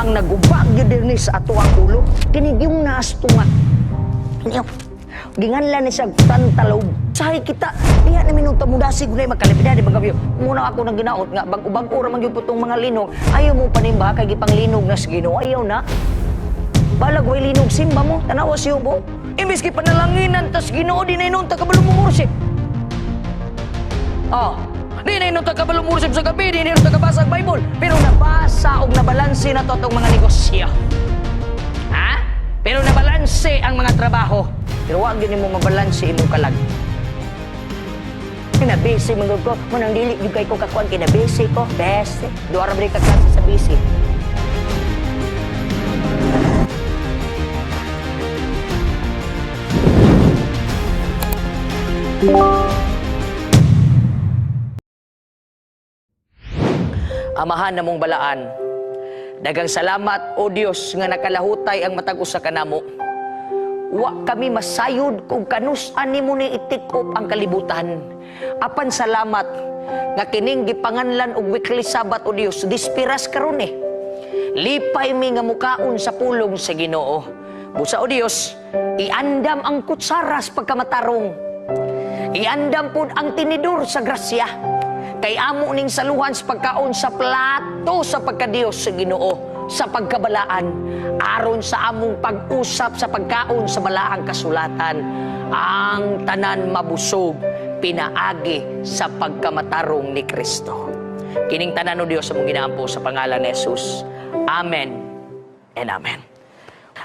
ang nagubag yun din sa ato ang ulo. Kinig yung naastunga. Ginganlan ni siya tantalaw. Sahay kita, diya na minunta mo dasig na magkalipida, di ba gabi? Muna ako nang ginaot nga, bag-ura man yung putong mga linog. Ayaw mo panimba, kay gipang linog na sigino. Ayaw na. Balag way linog, simba mo, tanawa siyo mo. Imbis ki panalanginan, tas ginoo, di na inunta ka balong mumursip. Di na inunta ka balong mumursip sa gabi, di na inunta ka basa ang Bible. Pero nabasa o nabalansi na to itong mga negosyo. Ha? Pero nabalansi ang mga trabaho. Pero huwag yun mo mabalansi imong kalag. Kinabisi mo ko, munang dili yung kay ko kakuan, kinabisi ko, bese. Doon rin kaklase sa bisi. Amahan na mong balaan, dagang salamat o Diyos nga nakalahutay ang matag usa kanamo. Wa kami masayod kung kanusan nimo ni itik-up ang kalibutan. Apan salamat nga kining gipanganlan og weekly sabat o Dios dispiras karon eh. Lipay mi nga mukaon sa pulong sa Ginoo. Busa o Dios, iandam ang kutsaras pagkamatarong. Iandam pud ang tinidor sa grasya. Kay amo ning saluhan sa pagkaon sa plato sa pagkadios sa Ginoo. Sa pagkabalaan, aron sa among pag-usap sa pagkaon sa balaang kasulatan, ang tanan mabusog, pinaagi sa pagkamatarong ni Kristo. Kining tanan o Dios sa mong ginaampo sa pangalan ni Jesus. Amen and amen.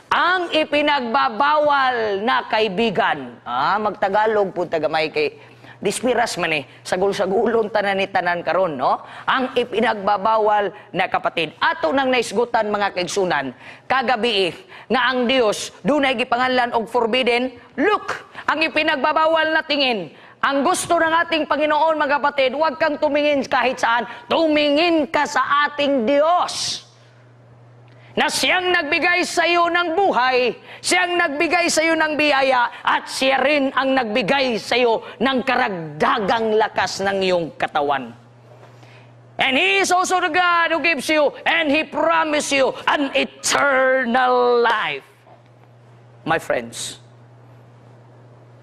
Ang ipinagbabawal na kaibigan, magtagalog po tagamay kay dispiras man sagul-sagulon tanan ni tanan karon, no? Ang ipinagbabawal na kapatid. Ato nang naisgutan mga kaigsunan, kagabi nga ang Dios dunay gipanganlan og forbidden look. Ang ipinagbabawal na tingin. Ang gusto ng ating Panginoon mga kapatid, huwag kang tumingin kahit saan. Tumingin ka sa ating Diyos. Na siyang nagbigay sa iyo ng buhay, siyang nagbigay sa iyo ng biyaya, at siya rin ang nagbigay sa iyo ng karagdagang lakas ng iyong katawan. And He is also the God who gives you, and He promised you an eternal life. My friends,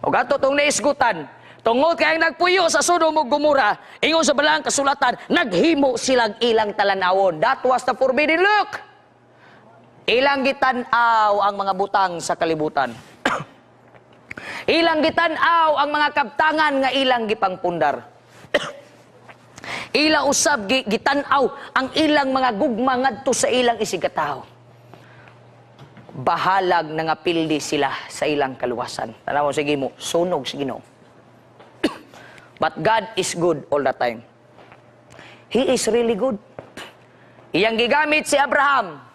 o gato itong naisgutan, tungod kaya nagpuyo sa Sodom ug Gomora, ingon sa balaang kasulatan, naghimo silang ilang talanawon. That was the forbidden look. Ilang gitanaw ang mga butang sa kalibutan. Ilang gitanaw ang mga kabtangan nga ilang gipangpundar. Ilang usab gitanaw ang ilang mga gugma ngadto sa ilang isigataw. Bahalag na nga pildi sila sa ilang kaluwasan. Tanaw sige mo, sunog sige no. But God is good all the time. He is really good. Iyang gigamit si Abraham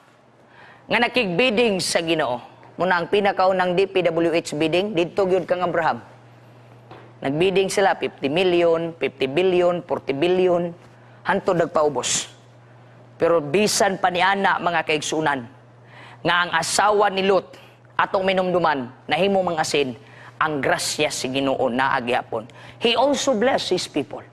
nga nakigbidding sa Ginoo. Muna ang pinakaunang DPWH bidding, dito gyud kang Abraham. Nagbidding sila 50 million, 50 billion, 40 billion, hantod nagpaubos. Pero bisan pa ni ana mga kaigsunan, nga ang asawa ni Lot atong minumduman, nahimo mga asin, ang grasya si Ginoo naa gyapon. He also blessed His people.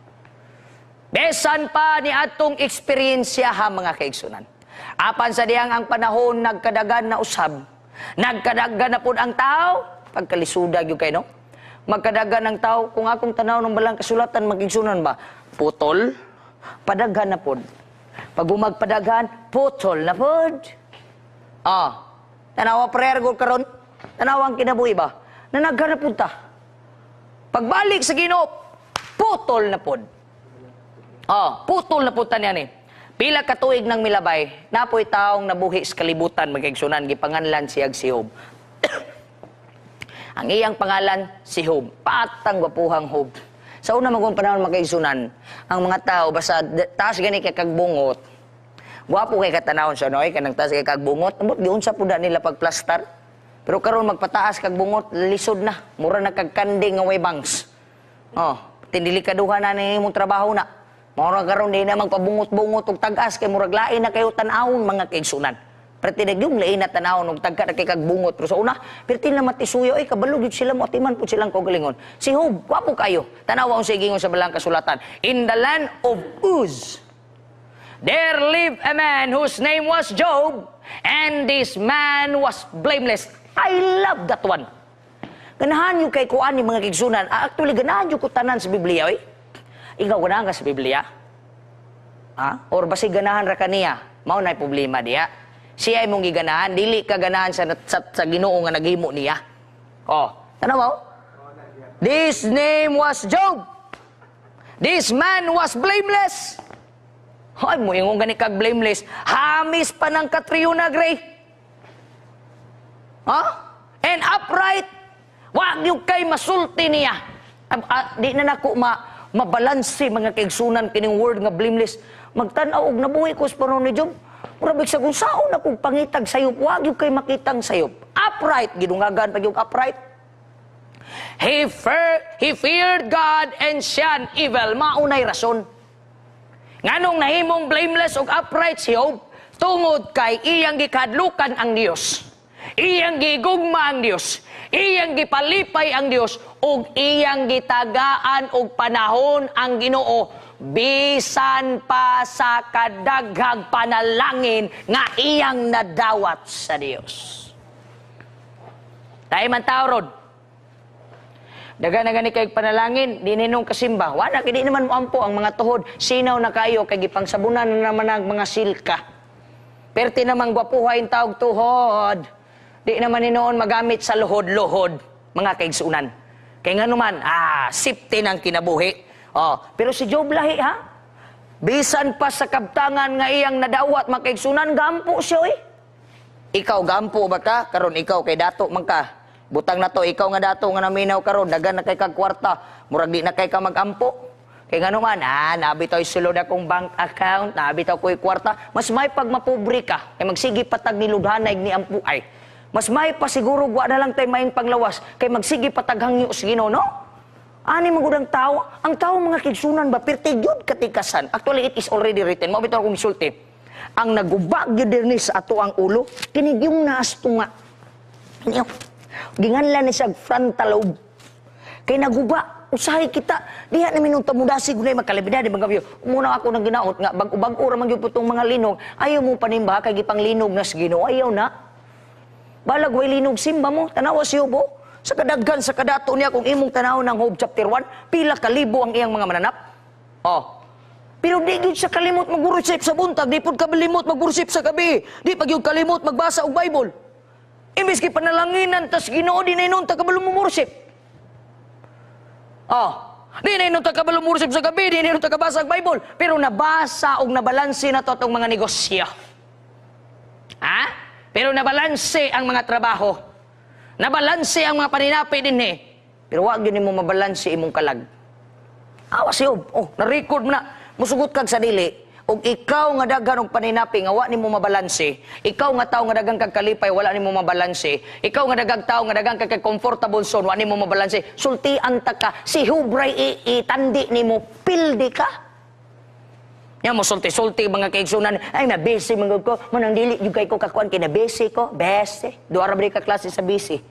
Besan pa ni atong eksperyensya ha mga kaigsunan. Apan sa diyang ang panahon nagkadagan na usab, nagkadagan na pud ang tao, pagkalisudag yung kayo, no? Magkadagan ng tao, kung akong tanaw ng balang kasulatan, magigsunan ba? Putol, padaghan na pud. Pag umagpadagan, putol na pud. Tanawa prayer ko karon, tanawang kinabuhi ba? Nanaghan na pud ta. Pagbalik sa Ginoo, putol na pud. Putol na pud ta niyan eh. Pila ka tuig nang milabay, napoy taong nabuhi sa kalibutan, magigsunan, gipanganlan siyag si Job. Ang iyang pangalan, si Job. Patang gwapuhang Job. Sa una magong panahon magigsunan, ang mga tao, basta taas gani kay kagbungot, gwapo kay katanawon siya, no? Kanang taas kay kagbungot, diun sa puda nila pagplastar. Pero karon magpataas kagbungot, lisod na. Mura na kagkanding nga way bangs. Tindilikaduhan na ni mong trabaho na. Mura karon di na magpabungot-bungot og tag-as kay murag lain na kayo tan-awon mga kaigsunan. Perti yung lain na tan-awon og tagka kay kagbungot pero sa una, perti na matisuyo ay kabalo gid sila mo atiman pud silang kaugalingon. Si Job, gwapo kayo. Tanawa sa giingon sa balang kasulatan. In the land of Uz, there lived a man whose name was Job, and this man was blameless. I love that one. Ganahan yung kay kuan ni mga kigsunan. Actually, ganahan yung kutanan sa Biblia, oy. Ikaw ganahan ka sa Biblia? Ha? Or basi ganahan ra kaniya? Mao na problema diya. Siya ay mong giganahan, dili ka ganahan sa Ginoo nga naghimo niya. Oh, tanaw mo? This name was Job. This man was blameless. Hoy, mo yung gani kag blameless. Hamis pa ng katriyuna, Gray. Huh? And upright. Wag yung kay masulti niya. Di na nako mabalanse mga kaigsunan kining word nga blameless. Magtanaw og nabuhi ko sa panahon ni Job. Murabig sa kung saon akong pangitag sayop. Wag yung kay makitang sayop. Upright. Gidungagan pag yung upright. He feared God and shunned evil. Maunay rason. Nganong nahimong blameless ug upright si Job, tungod kay iyang gikadlukan ang Dios. Iyang gigugma ang Dios. Iyang gipalipay ang Dios ug iyang gitagaan og panahon ang Ginoo bisan pa sa kadaghang panalangin nga iyang nadawat sa Dios. Tayo man tao rod. Daga na gani kay panalangin, di ninong kasimba. Wala, di naman moampo ang mga tuhod. Sinaw na kayo, kay gipangsabunan na naman ang mga silka. Perti namang gwapuhay ang tawag tuhod. Di naman ninoon magamit sa luhod-luhod, mga kaigsunan. Kaya nga naman, sipte ng kinabuhi. Oh, pero si Job lahi, ha? Bisan pa sa kabtangan nga iyang nadawat, mga kaigsunan, gampo siya, eh. Ikaw, gampo ba ka? Karon ikaw, kay dato man ka. Butang na to, ikaw nga dato nga naminaw karon, dagan na kay kag kwarta, murag di na kay ka magampo. Kay nga naman, nabitaw sulod akong bank account, nabitaw ko'y kwarta, mas may pag mapobre ka, kay magsigi patag ni ludhanay ni ampu ay. Mas may pa siguro gwa na lang tayo maing panglawas, kay magsigi patag hangyo sa Ginoo, no? Ani magudang tao, ang tao mga kigsunan ba, pirtigyod katikasan. Actually, it is already written. Mabitaw akong misulti. Ang nagubag yun din sa ato ang ulo, kinigyong naastunga. Niyo. Ginganlan ni siya frontal lobe. Kay naguba, usahay kita. Diha na minunta mo dasig na makalabida. Di ba kayo, muna ako nang ginaot nga, bag-ubag ura man yung putong mga linog. Ayaw mo panimba, kay gipang linog na sigino. Ayaw na. Balag way linog simba mo, tanawa si Jobo. Sa kadaggan, sa kadato niya, kung imong tanaw ng Job chapter 1, pila kalibo ang iyang mga mananap. Oh. Pero di yun sa kalimot mag-worship sa buntag, di pud kalimot mag-worship sa gabi. Di pag yung kalimot magbasa og Bible. Imbis kay panalanginan, tas Ginoo di na inunta ka balong mumurship. Di na inunta ka balong mumurship sa gabi, di na inunta ka basa ang Bible. Pero nabasa o nabalanse na to itong mga negosyo. Pero nabalanse ang mga trabaho. Nabalanse ang mga paninapi din eh. Pero wag yun mo mabalanse imong kalag. Awas yun. Na-record mo na. Musugot kag sa dili. Og ikaw nga daghan og paninapi nga wa nimo mabalanse, ikaw nga tawo nga daghang kag kalipay wala nimo mabalanse, ikaw nga daghang tawo nga daghang kag comfortable zone wa nimo mabalanse, sultian ta ka, si hubray itandi nimo pildi ka. Nya mo sulti-sulti mga kaigsunan, ay na busy man ko, manang dili jud kay ko kakuan kay na busy ko, bese. Duha ra ka klase sa busy.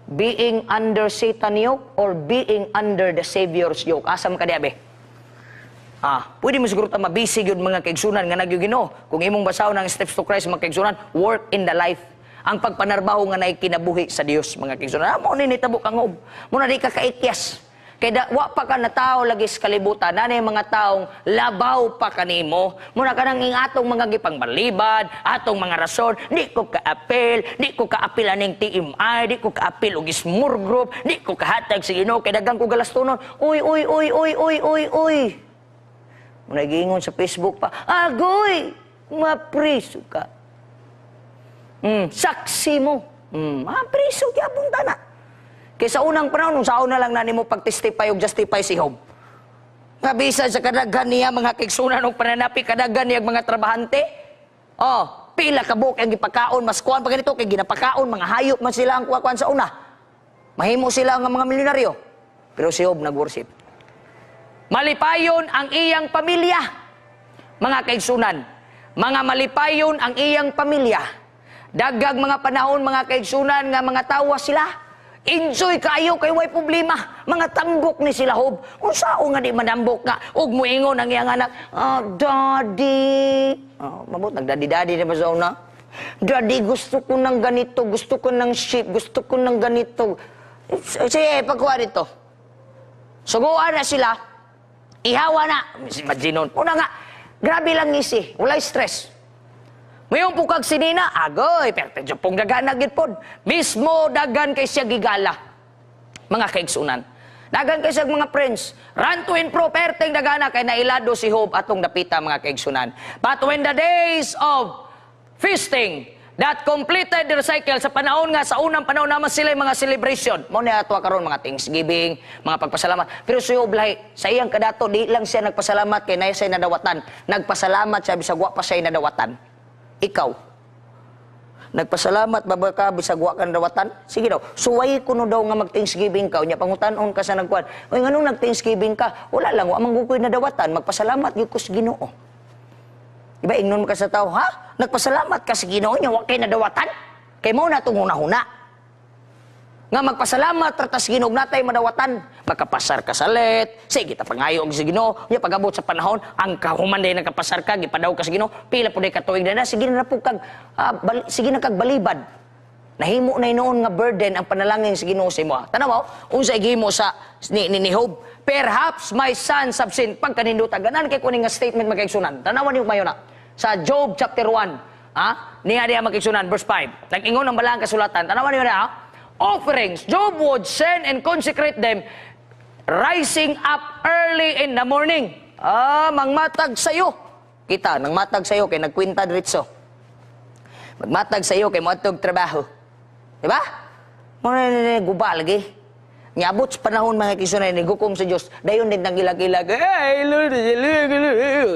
Being under Satan yoke or being under the Savior's yoke. Asa man ka diabe? Pwede mo siguro mabisig yun mga kaigsunan nga nagyugino. Kung imong basahon ang Steps to Christ mga kaigsunan, work in the life. Ang pagpanarbaho nga naikinabuhi sa Dios mga kaigsunan. Mo ni nitabo kang Job. Muna di ka kaikyas. Kaya wa pa ka na tao lagi sa kalibutan. Nanay mga taong labaw pa kanimo. Muna ka nang atong mga gipangbalibad, atong mga rason. Di ko ka-apel, di ko ka-apel aning TMI, di ko ka-apel og small group, di ko kahatag sa Ginoo kay dagang ko galastunon. Uy. Nagingon sa Facebook pa, agoy, mapriso ka. Saksi mo. Mapriso, kiabunta na. Kaya sa unang panahon, nung sa una lang na mo pag-testify o justify si Job. Kabisa sa kadaghan niya, mga kigsunan o pananapi, kadaghan niya mga trabahante. Pila ka buok ang gipakaon, mas kuhan pa ganito, kay ginapakaon, mga hayop man sila ang kuha-kuhan sa una. Mahimo sila ang mga milyonaryo. Pero si Job nag-worship. Malipayon ang iyang pamilya, mga kaigsunan. Mga malipayon ang iyang pamilya. Daghang mga panahon, mga kaigsunan, nga mga tawa sila. Enjoy kayo kay way problema. Mga tambok ni sila Hob. Kung sao nga di manambok nga, ug muingon ang iyang anak, Daddy. Mabot, nagdaddy-daddy na ba sa una? Daddy, gusto ko ng ganito, gusto ko ng sheep, gusto ko ng ganito. Sige, pagkuha dito. Suguan na sila. Ihawa na. Imagine nun. Una nga, grabe lang ngisi. Walay stress. Mayong pukag sinina, agoy, pero pong dagan na gitpon. Mismo dagan kay siya gigala. Mga kaigsunan. Dagan kay siya mga friends. Run to and pro, perteng dagana kay nailado si Hob atong dapita mga kaigsunan. But when the days of feasting that completed the cycle sa panahon nga, sa unang panahon naman sila mga celebration. Mo na ato karon mga Thanksgiving, mga pagpasalamat. Pero si Hob lahi, sa iyang kadato, di lang siya nagpasalamat kay naya siya nadawatan. Nagpasalamat siya, bisag wa pa siya nadawatan. Ikaw, nagpasalamat ba ka bisag wa ka nadawatan? Sige daw, suway ko no daw nga mag-Thanksgiving ka. Unya pangutan-on ka sa nagkuhan. Uy, nganong nag-Thanksgiving ka? Wala lang, wa manggukoy nadawatan. Magpasalamat yun ko sa Ginoo. Diba, ingnon ka sa tao, ha? Nagpasalamat ka sa Ginoo niya, wa kay nadawatan? Kay mo na itong huna-huna. Nga magpasalamat, ratas Ginoo natay madawatan. Magkapasar ka sa let, sige, kita pangayo sa Ginoo. Nya pag-abot sa panahon, ang kahuman day nagkapasar ka, gipadaw ka sa Ginoo, pila po day katuig na, sige na po kag, sige na kag balibad. Nahimo na noon nga burden ang panalangin sa Ginoo sa imo. Tanaw, unsay gihimo sa ni Hob. Perhaps my son subsin pagkaninduta ganan kay kuning nga statement magkaigsunan. Tanawan niyo mayo na sa Job chapter 1, niya diha magkaigsunan verse 5. Nag-ingon ang balaang kasulatan. Tanawan niyo na, offerings Job would send and consecrate them rising up early in the morning. Mangmatag sayo. Kita, nang matag sayo kay nagkwinta diretso. Magmatag sayo kay moadtog trabaho. Diba? Muna guba lagi. Niabot sa panahon mga kisunay, nigukom sa Diyos. Dayon din nang ilag-ilag. Hey, Lord,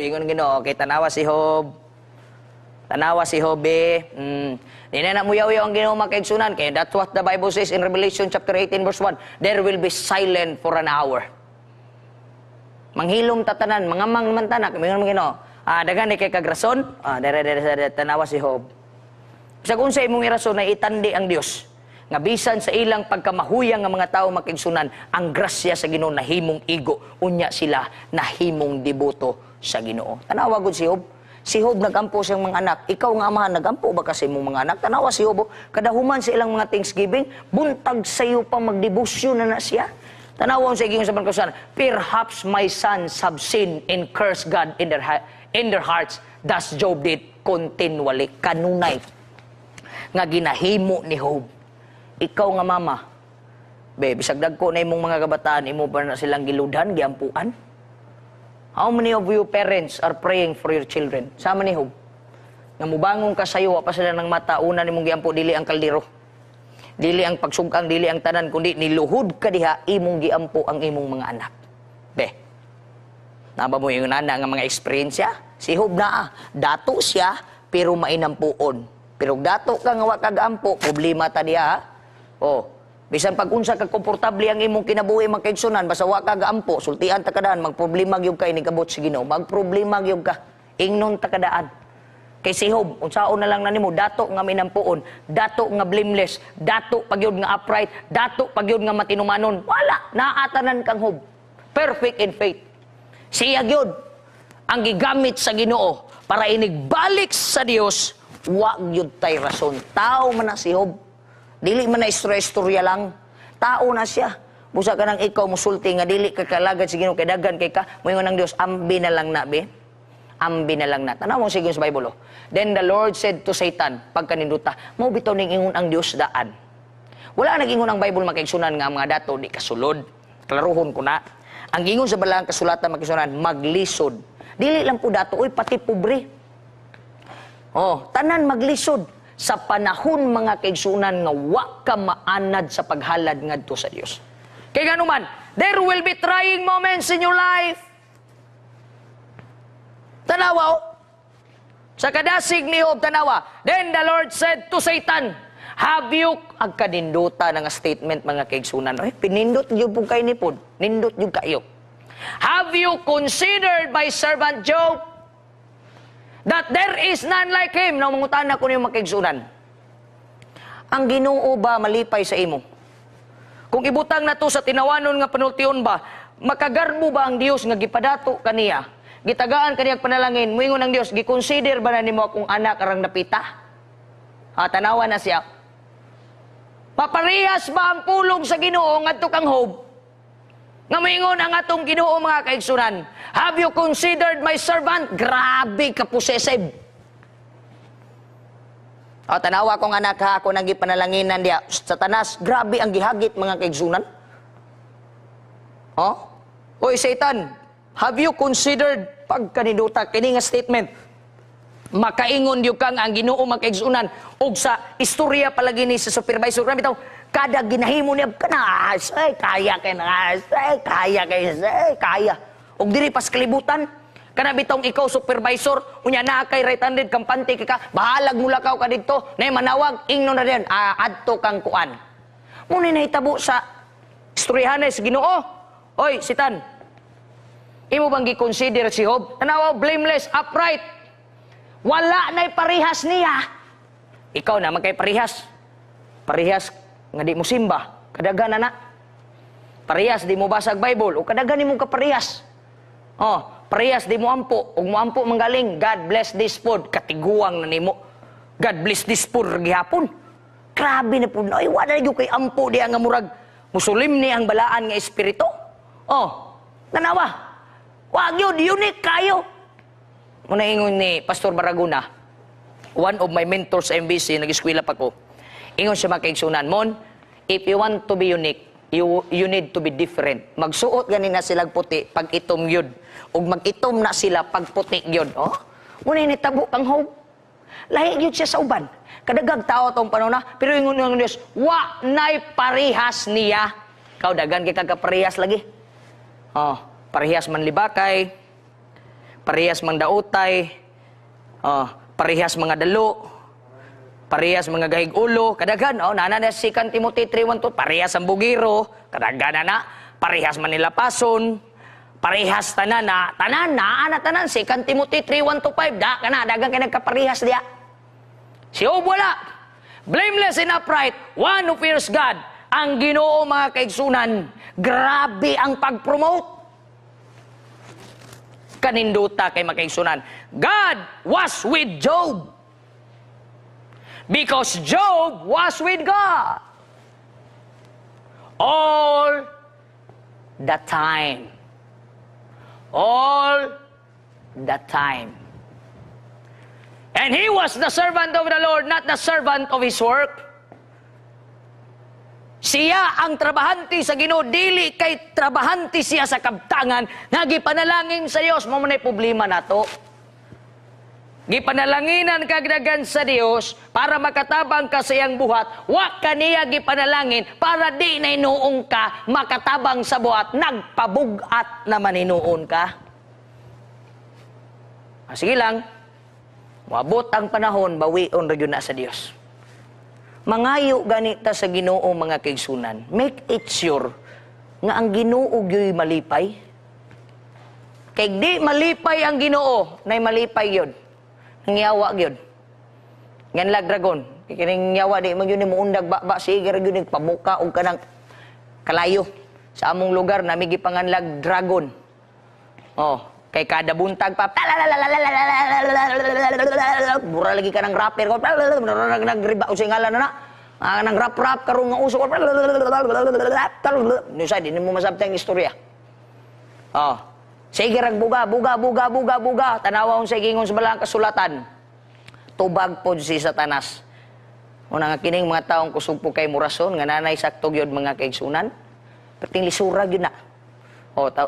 ingon Ginoo, kay tanawa si Hob. Tanawa si Hob, Di na muyaw-yaw ang Ginoo mga kaigsunan. Kaya that's what the Bible says in Revelation chapter 18 verse 1. There will be silent for an hour. Manghilom tatanan, mga naman tanak. Mingon mga Ginoo. Dagan ni kay kagrason. Dere tanawa si Hob. Sa kung sa imong irason na itandi ang Dios, nga bisan sa ilang pagkamahuyang nga mga tao makigsunan, ang grasya sa Ginoo nahimong igo, unya sila nahimong deboto sa Ginoo. Tanawa gud si Hob. Si Hob nagampo siyang mga anak. Ikaw nga amahan, nagampo ba kasi mong mga anak? Tanawa si Hob, kadahuman sa ilang mga Thanksgiving, buntag sayo pa magdebosyo na siya. Tanawa sa iging sa pagkasan, perhaps my sons have sinned and cursed God in their hearts. Thus Job did continually. Kanunay nga ginahimo ni Hob. Ikaw nga mama, bisag dagko na imong mga kabataan, imo ba na silang giludhan, giampuan? How many of you parents are praying for your children? Sama ni Hob. Nga mubangon ka sayo, pa sila ng mata, una nimong giampo, dili ang kaldero. Dili ang pagsugkang, dili ang tanan, kundi niluhod ka diha, imong giampo ang imong mga anak. Naba mo yung nana nga mga experience ya? Si Hob na dato siya, pero mainampuon. Pero dato ka nga wa kag-ampo, problema ta diha. Bisan pag unsa ka komportable ang imong kinabuhi magkaigsunan, basta wa kag-ampo, sultian ta kadaan, magproblema gyud ka inigabot sa Ginoo, magproblema gyud ka. Ingnon ta kadaan. Kay si Hob, unsaon na lang nanimo, dato nga minampuon, dato nga blameless, dato pagyud nga upright, dato pagyud nga matinumanon. Wala, naatanan kang Hob. Perfect in faith. Siya gyud ang gigamit sa Ginoo para inigbalik sa Dios. Wa gyud tay rason. Tao man na si Hob. Dili man na istorya lang. Tao na siya. Busa ka nang ikaw musulti nga dili ka kalagad sa Ginoo kay daghan kay ka, moingon ng Dios, ambi na lang na be. Ambi na lang na. Tanaw mo sige sa Bible. Then the Lord said to Satan, pagkaninduta, mo bitaw ning ingon ang Dios daan. Wala nag-ingon ang Bible makigsunan nga mga dato di kasulod. Klaruhon ko na. Ang ingon sa balaang kasulatan makigsunan, maglisod. Dili lang po dato, pati pobre. Tanan maglisod sa panahon mga kaigsunan nga wa ka maanad sa paghalad ngadto sa Dios. Kay ganuman, there will be trying moments in your life. Tanawa, sa kadasig ni Hob, tanawa. Then the Lord said to Satan, have you, agkaninduta nga statement mga kaigsunan, pinindot yung po kayo nipod, nindot yung kayo. Have you considered my servant Job? That there is none like him. Nang mangutan ko niyo makaigsunan. Ang Ginoo ba malipay sa imo? Kung ibutang na to sa tinawanon nga panultion ba, makagarbo ba ang Dios nga gipadato kaniya? Gitagaan kaniyang panalangin, muingon ang Dios, gikonsider ba na nimo akong anak karang napita? Tanawa na siya. Maparehas ba ang pulong sa Ginoo ngadto kang Job? Nga moingon ang atong Ginoo mga kaigsunan, have you considered my servant? Grabe ka possessive. Tanawa kong anak ha, ako nang gipanalanginan diya. Satanas, grabe ang gihagit mga kaigsunan. Oy Satan, have you considered pagkaniduta kini nga statement? Makaingon yung kang ang Ginoo mga kaigsunan og sa istorya palagi ni sa supervisor. Grabe taw, kada ginahimo niya kana, ay kaya kay na, ay kaya kay, ay kaya. Og diri pas kalibutan, kana bitong ikaw supervisor, unya na kay right-handed kampante ka, bahalag mula ka didto, nay manawag ingnon na diyan, adto kang kuan. Muna nahitabo sa istoryahanay sa Ginoo. Oy, Satan, imo bang gi-consider si Job? Tanawa, blameless, upright. Wala na'y parihas niya. Ikaw na magkay parihas. Parihas nga di mo simba. Kadagan na. Parihas di mo basag Bible. O kadagan ni mo kaparihas. Parihas di mo ampo. O mo ampo manggaling. God bless this food. Katiguang na nimo. God bless this food. Gihapon. Grabe na po. Ay, wala yung kay ampo di ang murag. Musulim ni ang balaan nga espiritu. Nanawa. Wag yun. Unique kayo. Muna ingon ni Pastor Baraguna, one of my mentors sa MBC, nag-eskwela pa ko. Ingon siya makaigsunan, Mon, if you want to be unique, you need to be different. Magsuot ganin na silang puti pag itom yun. O mag-itom na sila pag puti yun. Muna initabo kang Job. Lahi yun siya sa uban. Kadagag tao tong panahon na, pero ingon ng Diyos, wa na'y parihas niya. Kau dagan kay kagaparihas lagi. Parihas man libakay, parehas mga dautay, parehas mga dalo, parehas mga gahig ulo, kadagan, nana na si kan Timothy 3:1, parehas ang bugiro, kadagan na, parehas Manila pason, parehas tanana, tanan, si kan Timothy 3:1-5, dagan kay nagkaparehas diya. Si Job wala, blameless and upright, one who fears God, ang Ginoo mga kaigsunan, grabe ang pag-promote. Kaninduta kay makaigsunan. God was with Job. Because Job was with God. All the time. All the time. And he was the servant of the Lord, not the servant of his work. Siya ang trabahante sa Ginoo, dili kay trabahante siya sa kabtangan, nga gipanalangin sa Dios, mo manay problema nato. Gipanalanginan kagdagan sa Dios para makatabang ka sa iyang buhat, wa kaniya gipanalangin para di na inuong ka makatabang sa buhat, nagpabugat na maninuon ka. Sige lang, maabot ang panahon, bawion ra gyud na sa Dios. Mangayo ganita sa Ginoo mga kaigsunan. Make it sure nga ang Ginoo gyoy malipay. Kay di malipay ang Ginoo, nay malipay gyud. Nangyawa gyud. Ngan lag dragon. Kining yawa di man gyud mo undag ba sige ra gyud pamuka og kanang kalayo. Sa among lugar nami gipanganlag dragon. Kay kada buntag pa mura lagi ka ng rapper ko nagriba usay ngalan na nang rap karong nga uso nusa di mo masabtang istorya. Sige rag buga tanawa on sa gingon sa balang kasulatan, tubag pod si Satanas. Una nga kining mga taong kusog po kay murason nga nanay sakto gyud mga kaigsunan, perting lisura gyud na.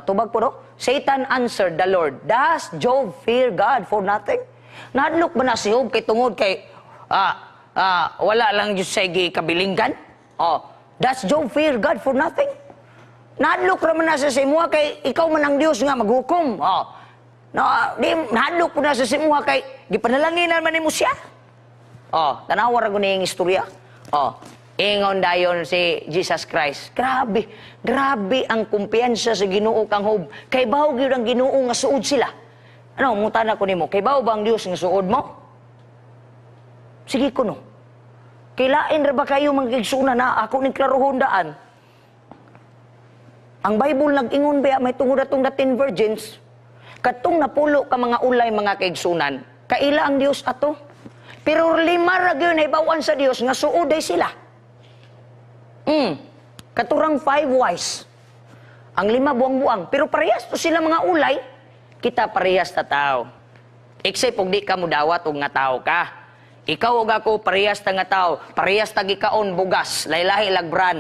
Tubag po no? Satan answered the Lord, does Job fear God for nothing? Nadlok ba na si Job kay tungod kay wala lang yung sige kabilinggan? Does Job fear God for nothing? Nadlok raman na sa simuha kay ikaw man ang Diyos nga maghukom. Nadlok po na sa simuha kay gipanalangin man mo siya. Tanawa ra ko na yung istorya. Ingon dayon si Jesus Christ. Grabe ang kumpiyansa sa Ginoo kang Job. Kay bawo gyud ang Ginoo nga suod sila. Ano, mutana ko nimo, kay bawo ba ang Dios nga suod mo? Sige kuno. Kailain ra ba kayo mga kaigsunan na ako ning klarohon daan? Ang Bible nag-ingon ba may tungod atong the 10 virgins. Katong napulo ka mga ulay mga kaigsunan, kaila ang Dios ato. Pero 5 ra gyud naibawan sa Dios nga suoday sila. Katurang 5 wise. Ang 5 buang-buang, pero parehas to sila mga ulay, kita parehas ta tao. Except kung di ka mudawat og nga tao ka. Ikaw ug ako parehas ta nga tao, parehas ta gikaon bugas, lahi-lahi lagbran.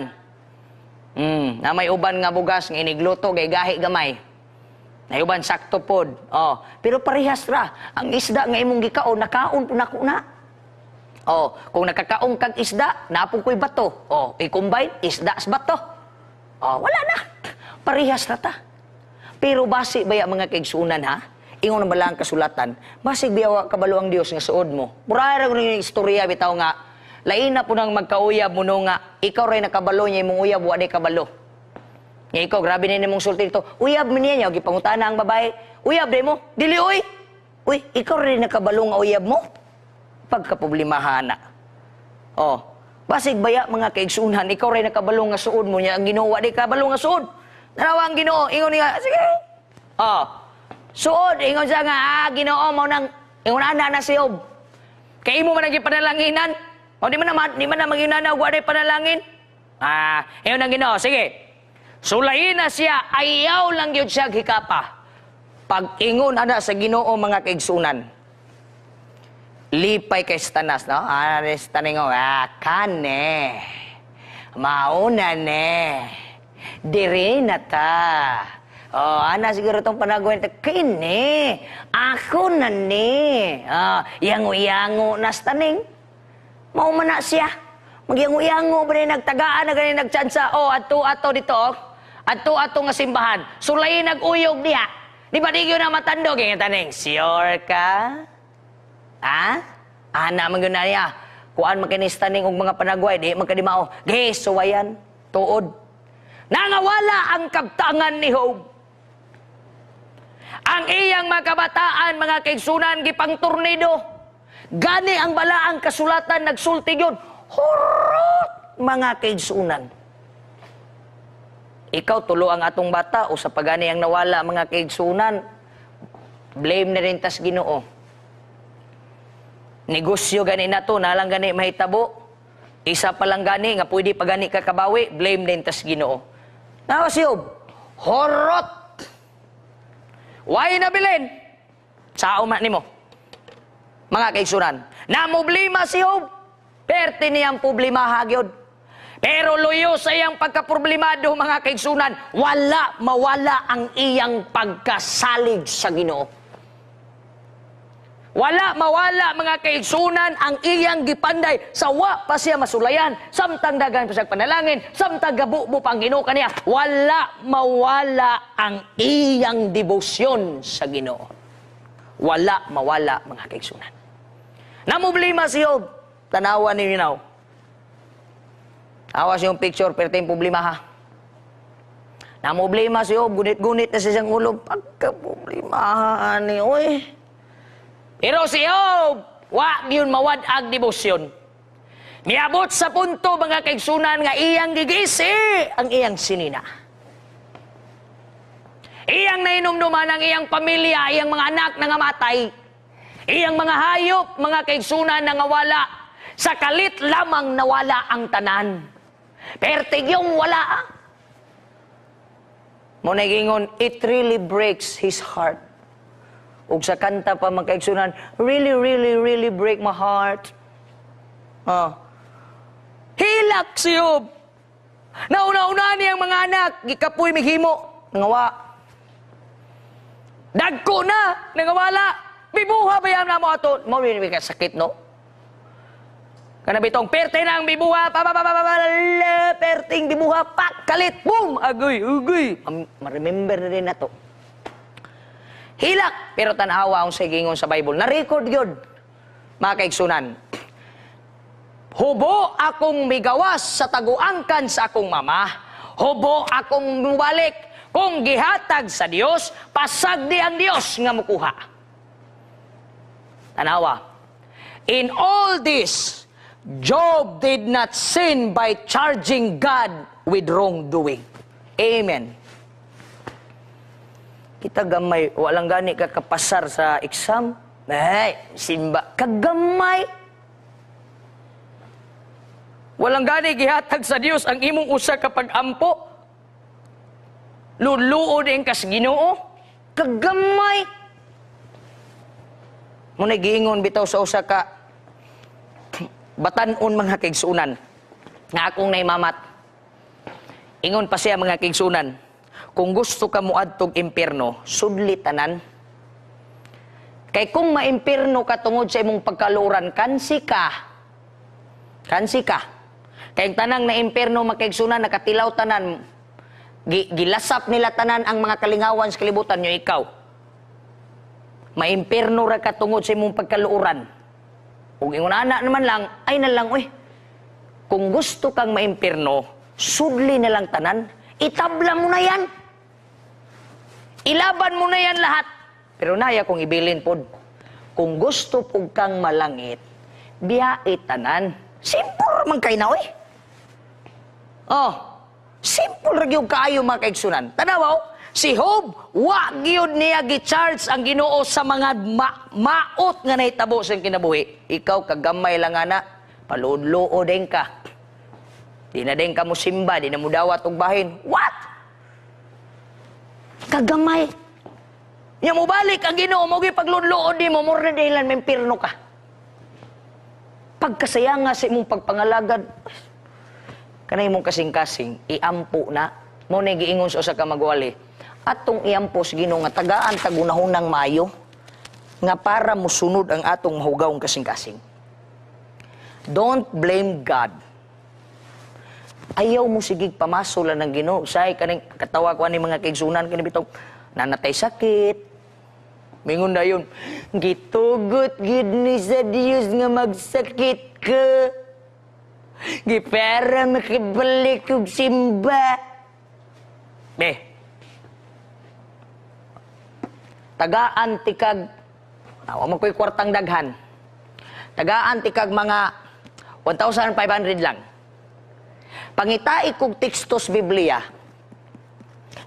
Na may uban nga bugas nga inigluto gay gahi gamay. Na uban sakto pod. Oh, pero parehas ra. Ang isda nga imong gikaon nakaon po nako na. Oh, kung nakakaon kag isda, napog ko'y bato. Oh, i-combine isda sa bato. Oh, wala na. Parehas na ta. Pero basi baya mga kaigsunan ha? Ingon na bala ang kasulatan, basig biyawa kabalo ang Dios nga suod mo. Murara ko ng istorya bitaw nga, lain na po nang magkauyab mo no nga, ikaw rin nakabalo niya imong uyab, wala kabalo. Nga ikaw, grabe na imong sulti dito, uyab mo niya niya, gipangutana ang babae, uyab rin mo, dili uy. Uy, ikaw rin nakabalo nga uyab mo? Pagkaproblemahan na. Oh, basig baya mga kaigsunan, ikaw rin nakabalo nga suod mo niya, ang Ginoo di kabalo nga suod. Narawa ang Ginoo, ingon niya, sige. Oh, suod, ingon siya nga, Ginoo mo nang, ingon na siyob. Kaya mo man ang ipanalanginan. O di man na mag-inanaw, wala panalangin. Ingon ang Ginoo, sige. Sulayin na siya, ayaw lang yun siya hikapa. Pag ingon ana sa Ginoo mga kaigsunan, lipay kay stanas, no? Taningo, kane, mauna ne, diri na ta. Oh, ana siguro itong panaguhin, kini, ako na ni. Yango-yango na staning. Maumana siya. Magyango-yango ba rin nagtagaan na ganin nagtsansa. Oh, ato dito, oh. Ato nga simbahan. Sulay nag-uyog niya. Di ba di yun na matandog? Yung taning, sure ka? Ana man yun na niya. Kuan makinis taning og mga panagway, di magkadimao. Gis, suwayan, tuod. Nangawala ang kabtangan ni Job. Ang iyang mga kabataan, mga kaigsunan, gipang tornado. Gani ang balaang kasulatan, nagsulti yun. Horot, mga kaigsunan. Ikaw, tulo ang atong bata, o sa pagani ang nawala, mga kaigsunan, blame na rin tas Ginoo. Negosyo gani na to, nalang gani mahitabo. Isa pa lang gani, nga pwede pa gani kakabawi, blame din tas Ginoo. Nawa si Job, horot. Why nabilin? Sa umat nimo. Mga kaigsunan, namoblema si Job, perte niyang problema hagyod. Pero luyo sa iyang pagkaproblemado, mga kaigsunan, wala mawala ang iyang pagkasalig sa Ginoo. Wala mawala, mga kaigsunan, ang iyang gipanday sa wa pa siya masulayan, samtang dagan pa siya panalangin, samtang gabubo pang Ginoo kaniya. Wala mawala ang iyang debosyon sa Ginoo. Wala mawala, mga kaigsunan. Namoblema si Job, tanawa ninyo now. Awas yung picture, pero tayong problema ha. Namoblema si Job, gunit-gunit na sa siyang ulo. Pagka-problemahan ni, oy. Pero si Job, wag yun mawad-ag debosyon. Miabot sa punto, mga kaigsunan, nga iyang gigisi ang iyang sinina. Iyang nainumduman ang iyang pamilya, iyang mga anak na ngamatay. Iyang mga hayop, mga kaigsunan na ngawala. Sa kalit lamang nawala ang tanan. Pertig yung wala. Muna gingon, it really breaks his heart. Ug sa kanta pa magkaigsunan, really, really, really break my heart. Hilak si Job. Nauna-una niyang mga anak, gikapoy mighimo, nangawa. Dagko na, nangawala. Bibuha ba yan na mo ato? Mawin ka sakit, no? Kanabitong, perte na ang bibuha, perting bibuha, pak, kalit, boom, agoy. Ma-remember na rin na to. Hilak, pero tanawa ang sigingon sa Bible. Na-record yun, mga kaigsunan. Hubo akong migawas sa taguangkan sa akong mama. Hubo akong mubalik. Kung gihatag sa Dios, pasagdi ang Dios nga mukuha. Tanawa. In all this, Job did not sin by charging God with wrongdoing. Amen. Kita gamay, walang gani ka kapasar sa exam. Ay, simba, kagamay. Walang gani gihatag sa Dios ang imong usa ka pag-ampo. Luluo din kas Ginoo. Kagamay. Muna giingon bitaw sa usa ka batan-on mga kaigsunan nga akong naimamat. Ingon pa siya mga kaigsunan, kung gusto ka muadtog impierno, sudli tanan. Kay kung maimpierno ka tungod sa imong pagkaluran, kansi ka. Kansi ka. Kay tanang na impierno makaigsunan nakatilaw tanan, gilasap nila tanan ang mga kalingawan sa kalibutan nyo, ikaw. Maimpierno ra ka tungod sa imong pagkaluuran. Kung ingon ana naman lang, ay na lang, uy. Kung gusto kang maimpierno, sudli na lang tanan, itabla mo na yan. Ilaban mo na yan lahat. Pero naya kong ibilin pod, kung gusto po kang malangit, biyait tanan. Simple man kay na, uy. Oh, simple ra gyud kaayo mga kaigsunan. Tanaw, si Job, wa gyud niya gi-charge ang Ginoo sa mga maot nga nahitabo sa kinabuhi. Ikaw kagamay lang ana, paluod-luod din ka. Di na din ka mo simba, di na mo dawat og bahin. What? Kagamay. Nya mo balik ang Ginoo mo gi pagludluod di mo mura dahilan mempirno ka. Pagkasayanga sa imong pagpangalagad, kanay mong kasing-kasing, iampo na, mo na giingon sa usa ka magwali, atong iampo sa Ginoo nga tagaan tagunahunang maayo, nga para musunod ang atong mahugawong kasing-kasing. Don't blame God. Ayaw mo sigig pamasolan ng Ginoo. Say kaning katawa ko ani mga kaigsunan kini bitaw nanatay sakit. Mingon dayon, gitugot gid ni sa Dios nga magsakit ka. Gipara makibalik og simba. Tagaan tikag, wa man ko'y kwartang daghan. Tagaan tikag mga 1,500 lang. Pangitai kog tekstos Biblia,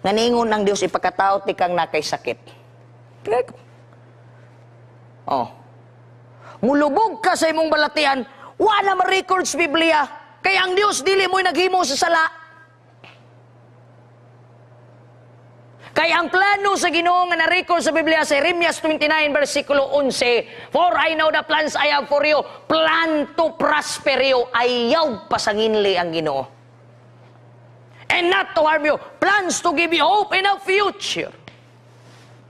nga ningon ng Dios ipakatao tikang nakay sakit. Oh. Mulubog ka sa imong balatian, wala ma-record sa Biblia. Kaya ang Dios dili mo'y naghimo sa sala. Kaya ang plano sa Ginoo nga na-record sa Biblia sa Jeremias 29 versikulo 11, for I know the plans I have for you, plan to prosper you. Ayaw pasanginli ang Ginoo. And not to harm you, plans to give you hope in a future.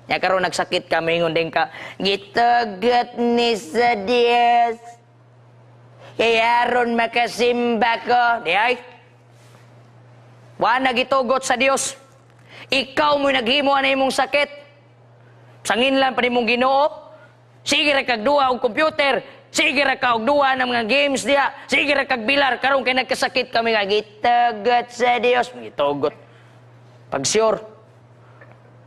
Ya karon nagsakit ka, mingon din ka, gitagat ni sa Dios. Kaya ron makasimba ko. Di ay? Wa nagitugot sa Dios. Ikaw mo'y naghimo na imong sakit. Sangin lang pa nimong Ginoo. Sige ra kag duha og computer. Sige ra kag duha ng mga games diya. Sige ra kag bilar. Karon kay nagkasakit kami nga gitagat sa Dios. Gitugot. Pag sure.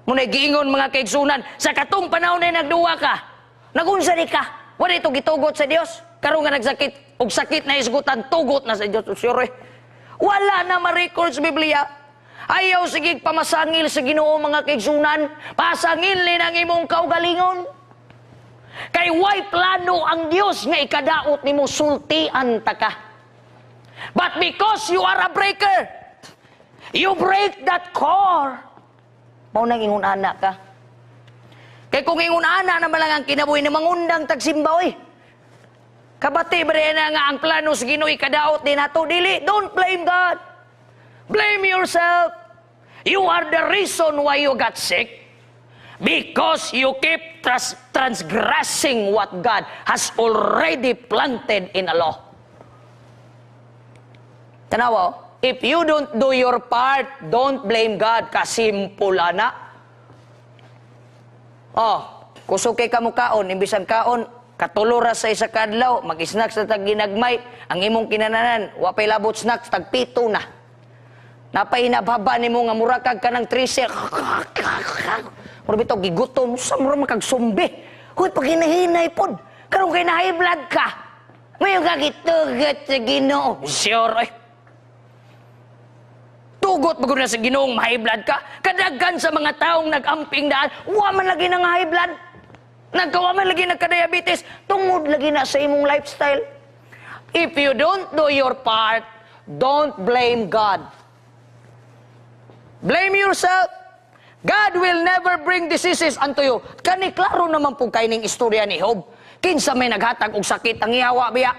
Muna giingon mga kaigsunan, sa katong panahon na nagduwa ka, nagunsa ni ka, wala ito gitugot sa Dios. Karon nga nagsakit, og sakit na isgutan, tugot na sa Dios. Sure, wala na ma-record sa Biblia. Ayaw sigig pamasangil sa Ginoo mga kaigsunan, pasangilin ang imong kaugalingon. Kay way plano ang Dios nga ikadaot nimo sultian ta ka. But because you are a breaker, you break that core. Mao nang ingon ana ka. Kay kung ingon ana naman lang ang kinabuhi ni mangundang tagsimba oy. Kabati ba na nga ang plano sa Ginoo ikadaot din nato dili. Don't blame God. Blame yourself. You are the reason why you got sick. Because you keep transgressing what God has already planted in a law. Tanawa, if you don't do your part, don't blame God. Kasimpula na. Oh, kusukay ka mo kaon, imbisan kaon, katulora sa isa kadlaw, mag-snacks na tag ginagmay, ang imong kinananan, wapay labot snacks, tag pito na. Napahinababa ni mo nga murakag ka ng trisel. Mura bitaw, gigutom, sa mura makagsumbi. Huy, pag hinahinay pod, karong kay na high blood ka. May yung kakitugat sa Ginoo. Sure, eh. Tugot magud na sa Ginoong high blood ka. Kadaghan sa mga taong nag-amping daan, wa man lagi ng high blood. Nagkawa man lagi nagka-diabetes, tungod lagi na sa imong lifestyle. If you don't do your part, don't blame God. Blame yourself. God will never bring diseases unto you. Kani klaro naman po kayo ng istorya ni Job. Kinsa may naghatag og sakit ang iyawa biya.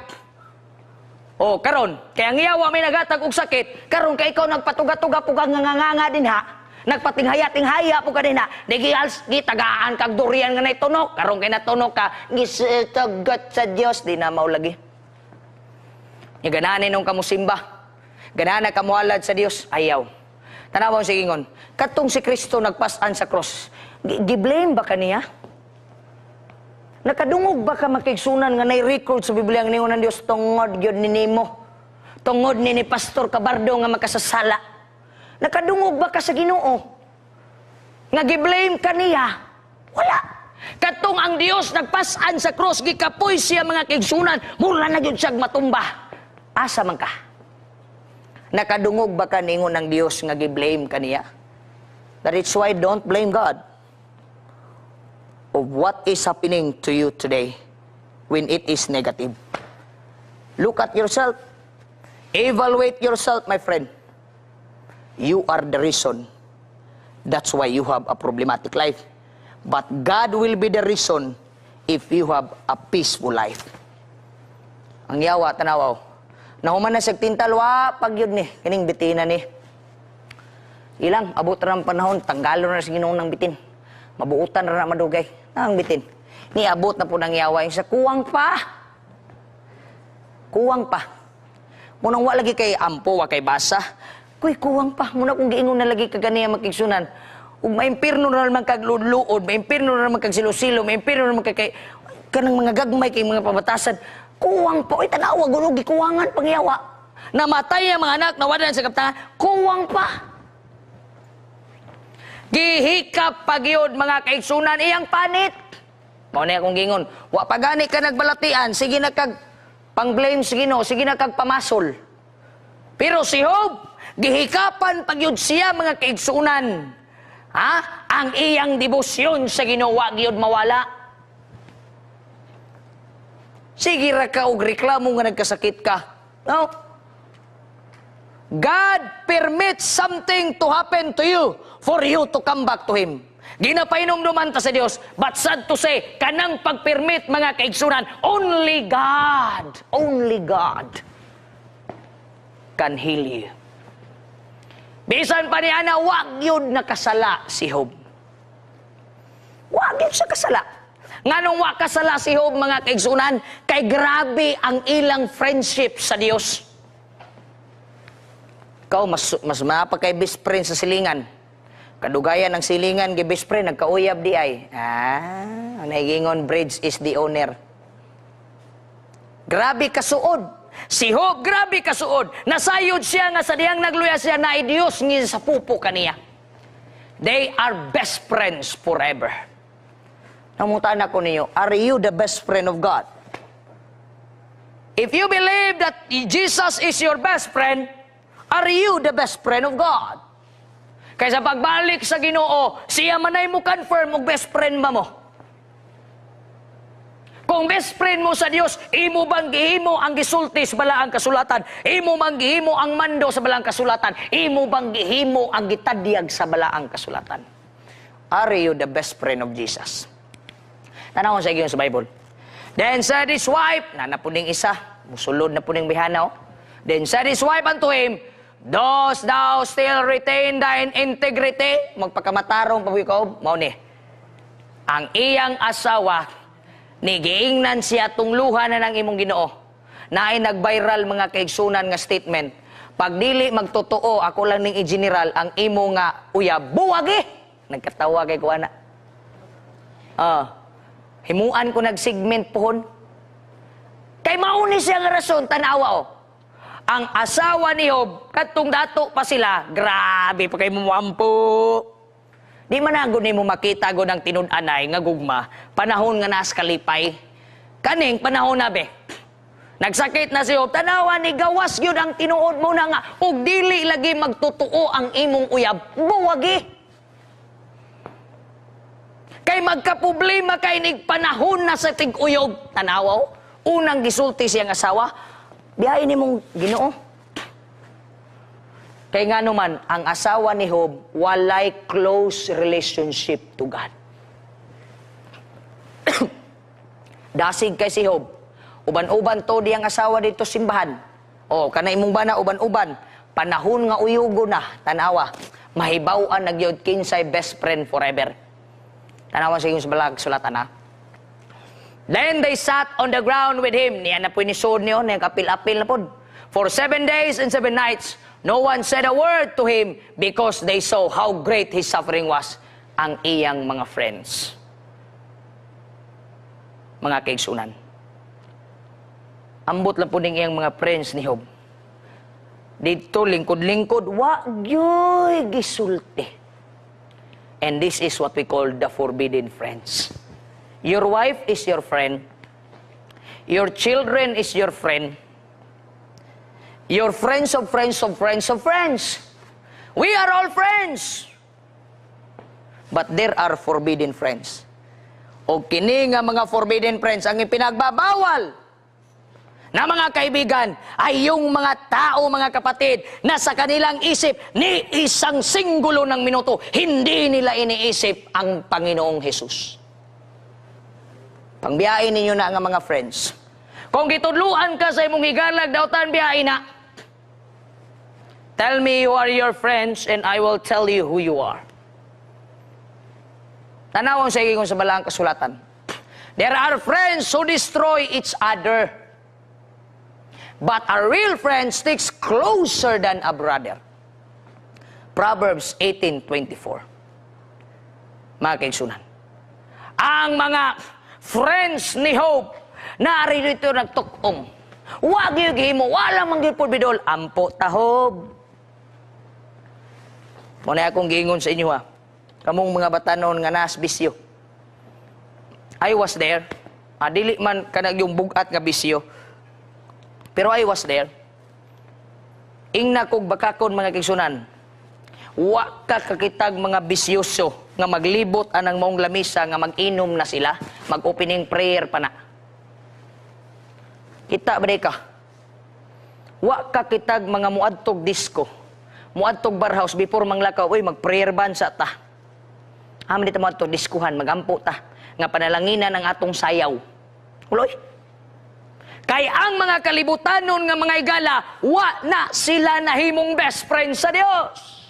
O, karon, kaya ang iyawa may naghatag og sakit, karon kay ikaw nagpatuga-tuga po kang nganganga din ha. Nagpatinghaya-tinghaya po ka din ha. Gitagaan kag durian nga na itunok. Karon kay natunok ka, gisitagat sa Dios, di na maulagi. Nga gananin nung kamusimba. Ganana kamualad sa Dios, ayaw. Tanawaw si Ingon, katong si Kristo nagpasan sa cross, giblame ba kaniya? Nakadungog ba ka makigsunan nga nai-record sa Biblia ng ningon ng Diyos, tungod yun ni Nemo, tungod ni Pastor Cabardo nga makasasala? Nakadungog ba ka sa Ginoo? Nga giblame kaniya? Wala. Katong ang Dios nagpasan sa cross, gikapoy siya mga kigsunan, mula na yun siyang matumba. Asa man ka? Nakadungog ba ka ningon ng Dios nga giblame kaniya? That is why don't blame God of what is happening to you today when it is negative. Look at yourself. Evaluate yourself, my friend. You are the reason. That's why you have a problematic life. But God will be the reason if you have a peaceful life. Ang yawa, tanawaw. Nahuman na sa tintal, pag yun ni, kining bitina ni. Ilang, abot na ng panahon, tanggalo na sa Ginoon ng bitin. Mabuutan na madugay. Ang bitin. Niabot na po ng yawa. Yung sa kuwang pa. Kuwang pa. Munang wala lagi kay ampo, wa kay basa. Kuy, kuwang pa. Muna kung giingon na lagi kaganiya makiksunan. Ug maimpirno na naman kag luod, maimpirno na naman kag silo-silo, maimpirno na naman kay kanang mga gagmay kay mga pabatasan. Kuwang pa. Uy, tanawa, gulo, gikuwangan pangyawa. Namatay ang mga anak, nawadan sa kaptangan. Kuwang pa. Gihikap pagyod mga kaigsunan iyang panit. Mao na akong gingon, wa pagani ka nagbalatian, sige na kag pang-blame sa Ginoo, sige na kag pamasol. Pero si Job, gihikapan pagyod siya mga kaigsunan. Ha? Ang iyang debosyon sa Ginoo wa gyud mawala. Sige ra ka og reklamo nga nagkasakit ka. No? God permits something to happen to you for you to come back to Him. Ginapainom-duman ta sa Dios, but sad to say, kanang pag-permit mga kaigsunan, only God can heal you. Bisan pa niya na, wag yun nakasala si Job. Wag yun siya kasala. Nganong wag kasala si Job mga kaigsunan, kay grabe ang ilang friendship sa Dios. Ikaw, mas mapag kay best friend sa silingan. Kadugayan ng silingan, kay best friend, nagkauyab di ay. Naigingon, bridge is the owner. Grabe kasuod. Si Job, grabe kasuod. Nasayod siya nga sa diyang nagluya siya na Diyos ng sa pupo kaniya. They are best friends forever. Namutaan ako ninyo, are you the best friend of God? If you believe that Jesus is your best friend, are you the best friend of God? Kaysa pagbalik sa Ginoo, siya manay mo confirm og best friend ba mo? Kung best friend mo sa Dios, imo bang gihimo ang gisulti sa balaang kasulatan? Imo bang gihimo ang mando sa balaang kasulatan? Imo bang gihimo ang gitadyag sa balaang kasulatan? Are you the best friend of Jesus? Tanawon sa sa Bible. Then said his wife, nanapuning isa, musulod na puning bihanaw. Then said his wife unto him, dost thou still retain thine integrity? Magpakamatarong pabikaw, mao ni. Ang iyang asawa, nigiingnan siya tungluhan na ng imong Ginoo. Na ay nag-viral mga kaigsunan nga statement. Pag dili magtotoo, ako lang ning i-general, ang imo nga uya, buwagi! Nagkatawa kay kuana. Himuan ko nag-segment pohon. Kay mauni siya nga rason, tanawa ang asawa ni Job, katong dato pa sila, grabe pa kay mumampo. Di man na mo makita go ng tinud-anay nga gugma, panahon nga nas kalipay. Kaning panahon na be. Nagsakit na si Job. Tanawa ni gawas yun ang tinuod mo na nga. Ug dili lagi magtutuo ang imong uyab. Buwagi. Kay magkaproblema kay nig panahon na sa tig-uyog. Tanawaw. Unang gisulti siyang asawa. Biyain ni mong Ginoo. Kay nga naman, ang asawa ni Job walay close relationship to God. Dasig kay si Job. Uban-uban to diyang asawa dito simbahan. O, kana imong bana, uban-uban. Panahon nga uyugo na, tanawa. Mahibaw-an nagyod kinsay best friend forever. Tanawa sa iyong balag, sulatan na. Then they sat on the ground with him. Niya na po inisod niyo, niya kapil-apil na po. For 7 days and 7 nights, no one said a word to him because they saw how great his suffering was. Ang iyang mga friends. Mga kaigsunan. Ambot lang po ning iyang mga friends ni Job. Dito, lingkod-lingkod, wagyoy gisulti. And this is what we call the forbidden friends. Your wife is your friend. Your children is your friend. Your friends of friends of friends of friends. We are all friends. But there are forbidden friends. O kini nga mga forbidden friends, ang ipinagbabawal na mga kaibigan ay yung mga tao, mga kapatid, na sa kanilang isip, ni isang singgulo ng minuto, hindi nila iniisip ang Panginoong Hesus. Pangbiyain ninyo na nga mga friends. Kung gitudluan ka sa imong higalag, dautan biyain na. Tell me who are your friends and I will tell you who you are. Tanawang sa ikong sa balang kasulatan. There are friends who destroy each other. But a real friend sticks closer than a brother. Proverbs 18:24. Mga kaigsunan. Ang mga friends ni Job, naari dito nagtukom. Wag yung gihimo, wala manggil po bidol. Ampo tahob. Muna akong giingon sa inyo ha. Kamong mga batanon nga nas bisyo. I was there. Dili man kanag yung bugat nga bisyo. Pero I was there. Ingna kog bakakon mga kaigsunan. Wa ka kakitag mga bisyoso nga maglibot anang maong lamisa nga mag-inom na sila, mag-opening prayer pa na. Kita ba ka? Wa ka kitag mga muadtog disco, muadtog bar house before manglakaw, uy mag-prayer ban sa ta. Amin dito muadtog diskuhan, magampo ta nga panalanginan ang atong sayaw. Uloy. Kay ang mga kalibutanon nga mga igala, wa na sila nahimong best friends sa Dios.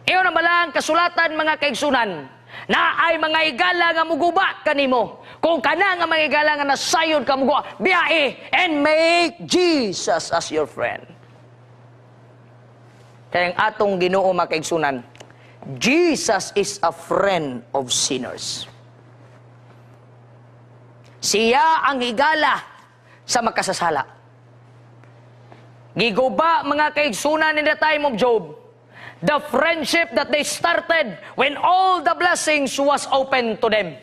Iyon ang balang kasulatan mga kaigsunan, na ay mga igala nga muguba kanimo. Kung kana nga mga igala nga nasayod ka muguba, biyahe and make Jesus as your friend. Kaya ang atong Ginoo mga kaigsunan, Jesus is a friend of sinners. Siya ang higala sa makasasala. Giguba mga kaigsunan in the time of Job, the friendship that they started when all the blessings was open to them.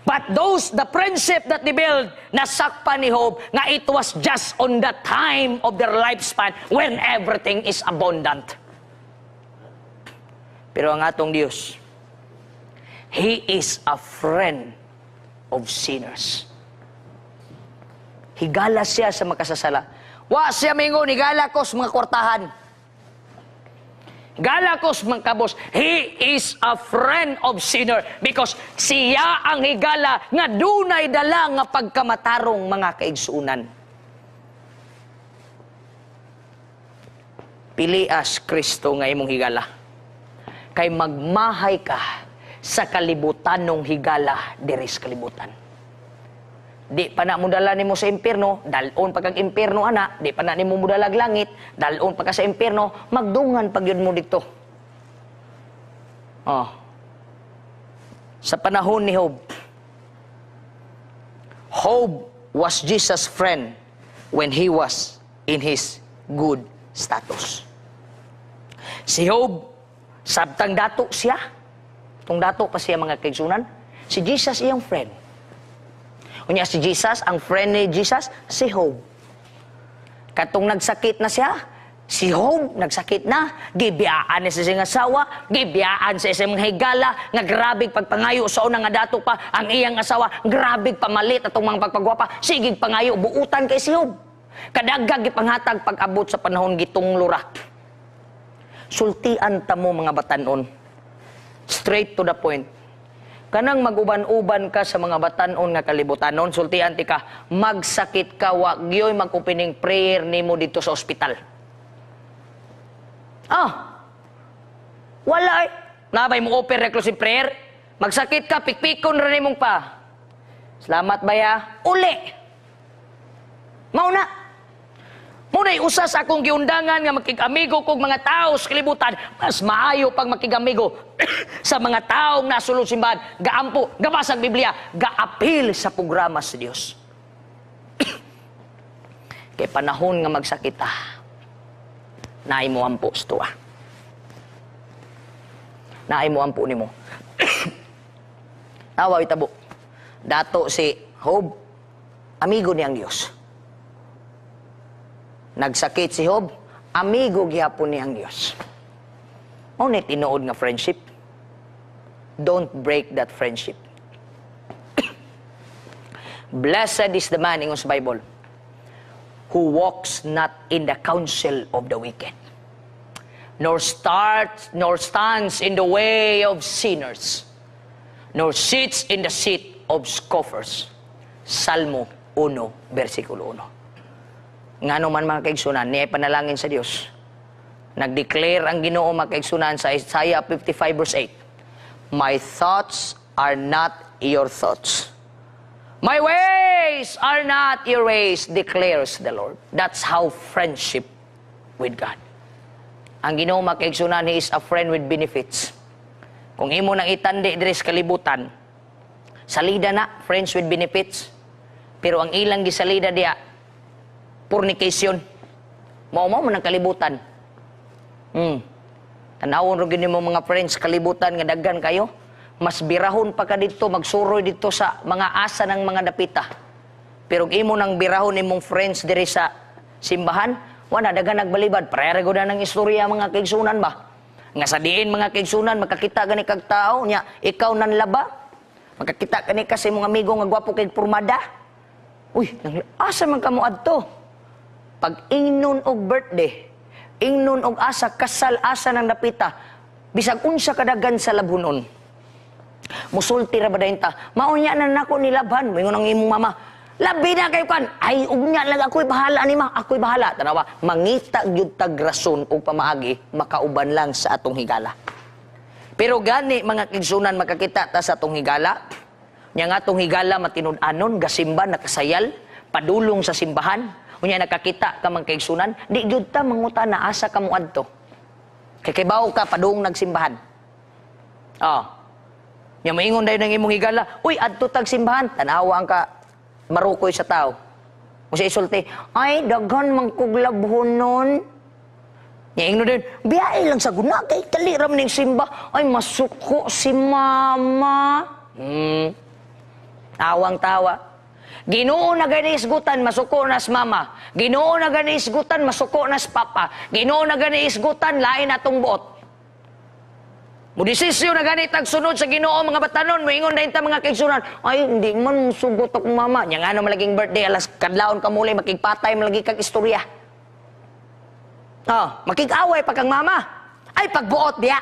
But the friendship that they built, nasakpan ni Job, nga it was just on the time of their lifespan when everything is abundant. Pero ang atong Diyos, He is a friend of sinners. Higala siya sa makasasala. Wa siya mingon, higala ko sa mga kwartahan. Higala ko sa mga kabos. He is a friend of sinner because siya ang higala nga dunay dala nga pagkamatarong mga kaigsuunan. Pilias Kristo nga imong higala. Kay magmahay ka sa kalibutanong higala diri sa kalibutan. Di pa na mo dala nimo sa impierno, dalon pag kag impierno ana, di pa na nimo mudalag langit, dalon pa ka sa impierno, magdungan pag yun mo dito. Sa panahon ni Job, Job was Jesus' friend when he was in his good status. Si Job, sabtang dato siya. Itong dato pa siya mga kaigsunan, si Jesus iyang friend. Unya si Jesus, ang friend ni Jesus, si Job. Katong nagsakit na siya, si Job nagsakit na, gibiyaan niya sa siyang asawa, gibiyaan sa isang mga higala, nga grabig pagpangayo sa unang nga dato pa, ang iyang asawa, grabig pamalit atong mga pagpagwapa, sigig pangayo, buutan kay si Job. Kadagag ipanghatag pag-abot sa panahon gitong lura. Sultian ta mo mga batanon. Straight to the point. Kanang maguban-uban ka sa mga batanon nga kalibutanon, sultian ti ka, magsakit ka, wag gyoy mag-opening prayer nimo dito sa ospital. Wala eh. Nabay mo offer reclusive prayer? Magsakit ka, pikpikon rin mong pa. Salamat ba ya? Uli! Mauna! Muna'y usas akong giundangan nga makikamigo kong mga tao sa kalibutan. Mas maayo pag makikamigo sa mga taong nasulod simbahan. Gaampo, gabasag Biblia, gaapil sa programa sa Dios. Kay panahon nga magsakit naay mo ampo sto Naay mo ampo nimo. Tawa itabo. Dato si Job, amigo niyang Dios. Nagsakit si Job, amigo gihapon niyang Dios. Mao ni tinuod nga friendship. Don't break that friendship. Blessed is the man ingon sa Bible who walks not in the counsel of the wicked, nor stands in the way of sinners, nor sits in the seat of scoffers. Salmo 1, versikulo 1. Nga naman mga kaigsunan, niya panalangin sa Diyos. Nag-declare ang Ginoo mga kaigsunan sa Isaiah 55 verse 8. My thoughts are not your thoughts. My ways are not your ways, declares the Lord. That's how friendship with God. Ang Ginoo mga kaigsunan, He is a friend with benefits. Kung imo nang itandi diri sa kalibutan, salida na, friends with benefits. Pero ang ilang gisalida diya, fornication. Mao man ang kalibutan. Tanawon ro gini mo mga friends kalibutan nga daghan kayo. Mas birahon pa ka dito, magsuroy dito sa mga asa ng mga dapita. Pero imo nang birahon imong friends diri sa simbahan, wala daghan nagbalibad. Parehara gud nang istorya mga kaigsunan ba. Nga sa diin mga kaigsunan makakita gani kag tao nya ikaw nan laba. Makakita kani kasi mga amigo nga gwapo kay pormada. Uy, asa man kamo adto? Pag ingnon og birthday, ingnon og asa, kasal asa ng napita, bisag unsa kadagan sa labunon. Musulti ra ba dayon ta? Maunya na nako nilaban, moingon ang imong mama. Labi na kayo kan. Ay ugnya lang ako'y bahala ni ma, ako'y bahala. Tanawa, mangita gyud tag rason og pamaagi, makauban lang sa atong higala. Pero gani mga kigsunan makakita ta sa atong higala, nya nga atong higala matinud-anon, gasimba nakasayal, padulong sa simbahan. Unya nakakita ka mga kaigsunan, di gyud ta mangutana asa ka mo adto. Kay kibaw ka padung nagsimbahan. Nya moingon dayon ng imong higala, uy adto tag simbahan, tanawa ang ka marukoy sa tao. Kung siya isulti, ay daghan man kog labhonon. Nya ingno din, biyay lang sa guna kay kaliram ning simba, ay masuko si mama. Awang tawa. Ginoo na gani isgutan, masuko nas mama. Ginoo na gani isgutan, masuko nas papa. Ginoo na gani isgutan, lain atong buot. Mudisisyo na gani tagsunod sa Ginoo mga batanon, moingon dayon ta mga kaigsunan. Ay, hindi man sugot akong mama. Nya nga no malaging birthday, alas kadlawon ka muli, makigpatay malagi kag istorya. Makig-away pa kang mama. Ay, pagbuot diya.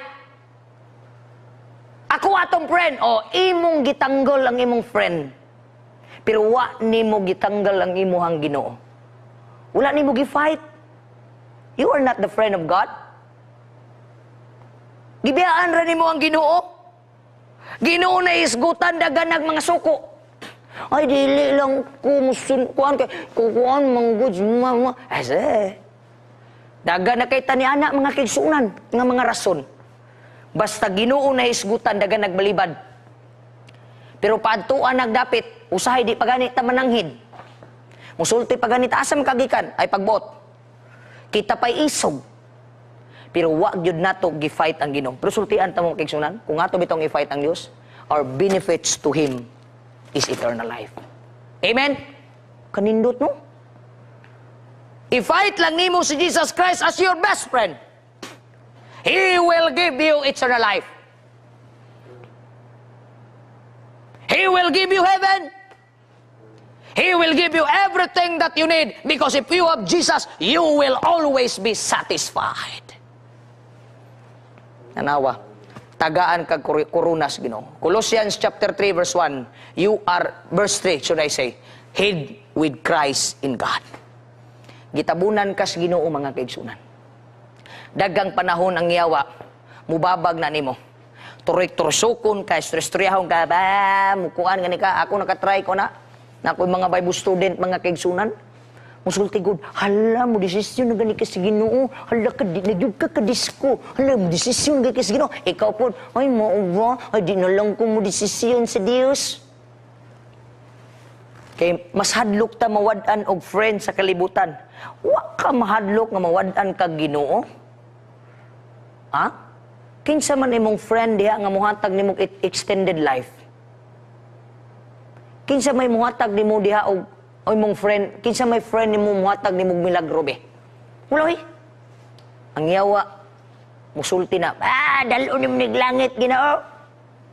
Ako atong friend, imong gitanggol ang imong friend. Pero wa nimo gitanggal ang imuhang Ginoo. Wala nimo gi-fight. You are not the friend of God. Gibiyaan ra nimo ang Ginoo. Ginoo na isgutan dagan nag mga suko. Ay dili lang ko musunkuan kay kukuan manggod mama. Ase. Dagan na kay tani anak mga kaigsunan nga mga rason. Basta Ginoo na isgutan dagan nagbalibad. Pero paadtuan nagdapit, usahay di pagani ta mananghid. Musulti pagani ta asam kagikan ay pagbot. Kita pay isog. Pero wa gyud nato gi-fight ang Ginoo. Pero sultian ta mo kaigsunan, kung ato bitong i-fight ang Dios, our benefits to Him is eternal life. Amen? Kanindot, no? I-fight lang nimo si Jesus Christ as your best friend. He will give you eternal life. He will give you heaven. He will give you everything that you need, because if you have Jesus, you will always be satisfied. Nanawa, tagaan kag kurunas, Ginoo. Colossians chapter 3 verse 1, verse 3 should I say, hid with Christ in God. Gitabunan kas Ginoo mga kaigsunan. Dagang panahon ang yawa, mubabag na nimo. Turik-tursukon ka, stress-striyahon ka, mukuan gani ka, ako nakatry ko na. Na ako'y mga Bible student, mga kaigsunan. Musulti gud, hala mo desisyon na gani ka sa Ginoo. Hala ka, nagyud ka disko. Hala mo desisyon gani ka sa Ginoo. Ikaw po, ay mauwa, ay di na lang ko mo desisyon sa Dios. Kay mas hadlok ta mawad-an og friend sa kalibutan. Wa ka mahadlok nga mawad-an kag Ginoo. Ha? Kinsa man imong friend diha nga mohatag nimong extended life? Kinsa may mohatag nimo diha og imong friend? Kinsa may friend nimo mohatag nimong milagro be? Wala eh. Ang yawa musulti na, dalo nimo nig langit Ginoo.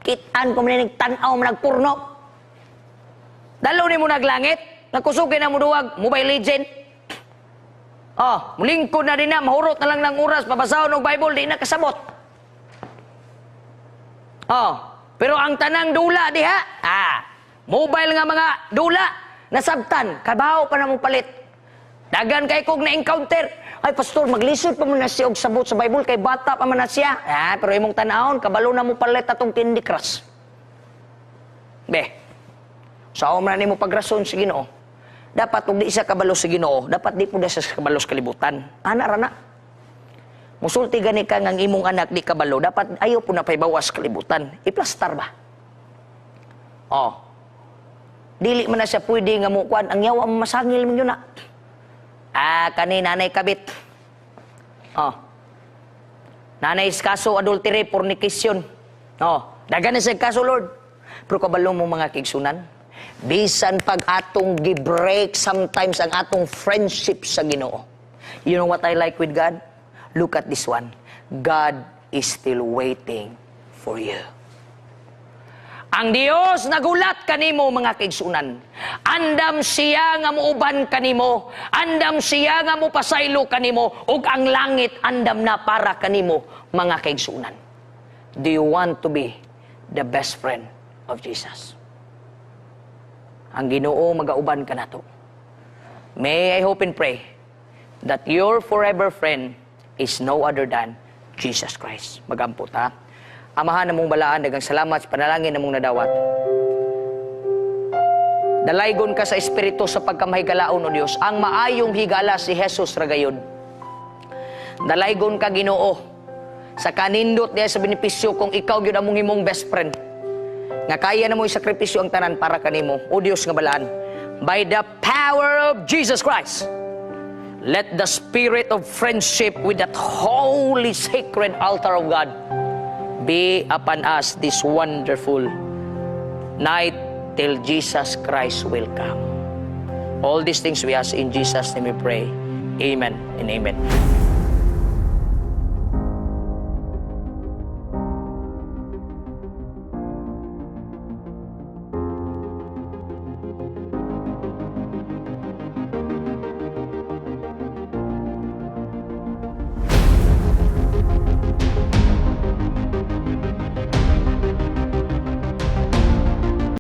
Kitaan ko man ning tan-aw man nagpurno. Dalo nimo naglangit, nagkusugi na mo duwag, Mobile Legend. Oh, mulingkod na din na, mahurot na lang ng oras, papasahon og Bible, di na kasabot. Oh, pero ang tanang dula diha, mobile nga mga dula, nasabtan, kabaho pa na mong palit. Dagan kay kog na-encounter, ay pastor, maglisod pa man na siya og sabot sa Bible, kay bata pa man na siya. Pero imong tanahon, kabalo na mo palit atong Candy Crush. Be, sa man nimo pagrason sa Ginoo. Dapat ug di siya kabalo sa Ginoo, dapat di pud siya kabalo sa kalibutan. Ana ra na. Musulti gani ka nga imong anak di kabalo, dapat ayo po na paibawas kalibutan. Iplastar ba? Oh. Dili man na siya pwede nga mukuan ang yawa mo masangil man yun na. Kani nanay kabit. Oh. Nanay kaso adultery, fornication. Oh, dagan na siya kaso Lord. Pero kabalo mo mga kigsunan, bisan pag atong gi-break sometimes ang atong friendship sa Ginoo. You know what I like with God? Look at this one. God is still waiting for you. Ang Dios nagulat kanimo mga kaigsunan. Andam siya nga muuban kanimo. Andam siya nga mupasaylo kanimo. Ug ang langit andam na para kanimo mga kaigsunan. Do you want to be the best friend of Jesus? Ang Ginoo magauban ka nato. May I hope and pray that your forever friend is no other than Jesus Christ. Magampo ta. Amahan namong balaan, dagang salamat sa panalangin namong nadawat. Dalaygon ka sa Espiritu sa pagkamahigalaon o Dios. Ang maayong higala si Jesus ragayod. Dalaygon ka Ginoo sa kanindot diya sa benepisyo kung ikaw gyud among himong best friend. Nga kaya na mo isakripisyo ang tanan para kanimo. O Dios nga balaan. By the power of Jesus Christ, let the spirit of friendship with that holy sacred altar of God be upon us this wonderful night till Jesus Christ will come. All these things we ask in Jesus' name we pray. Amen and amen.